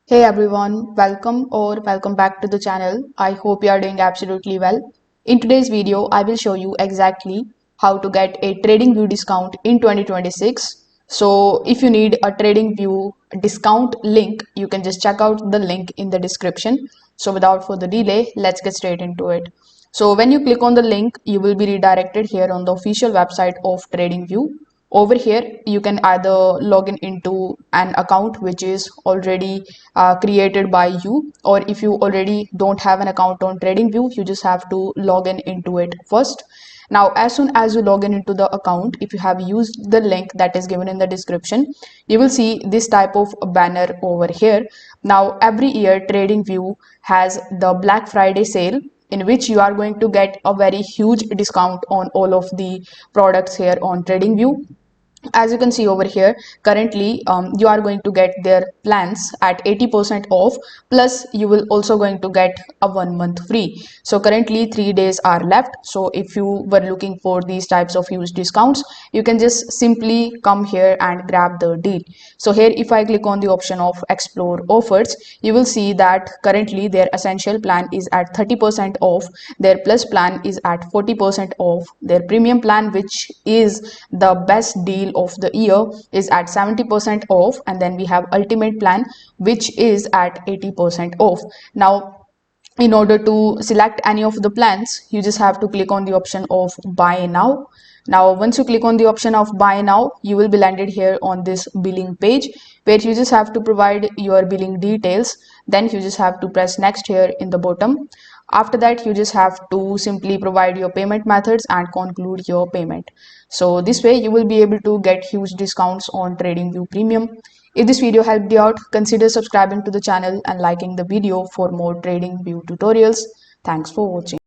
Hey everyone, welcome back to the channel. I hope you are doing absolutely well. In today's video, I will show you exactly how to get a TradingView discount in 2026. So if you need a TradingView discount link, you can just check out the link in the description. So without further delay, let's get straight into it. So when you click on the link, you will be redirected here on the official website of TradingView. Over here you can either log in into an account which is already created by you, or if you already don't have an account on TradingView, you just have to log in into it first. Now as soon as you log in into the account, if you have used the link that is given in the description, you will see this type of banner over here. Now every year TradingView has the Black Friday sale, in which you are going to get a very huge discount on all of the products here on TradingView. As you can see over here, currently you are going to get their plans at 80% off, plus you will also going to get a 1 month free. So currently 3 days are left, so if you were looking for these types of huge discounts, you can just simply come here and grab the deal. So here if I click on the option of explore offers, you will see that currently their essential plan is at 30% off, their plus plan is at 40% off, their premium plan, which is the best deal of the year, is at 70% off, and then we have ultimate plan which is at 80% off. Now in order to select any of the plans, you just have to click on the option of buy now. Now once you click on the option of buy now, you will be landed here on this billing page, where you just have to provide your billing details. Then you just have to press next here in the bottom. After that, you just have to simply provide your payment methods and conclude your payment. So this way you will be able to get huge discounts on TradingView Premium. If this video helped you out, consider subscribing to the channel and liking the video for more TradingView tutorials. Thanks for watching.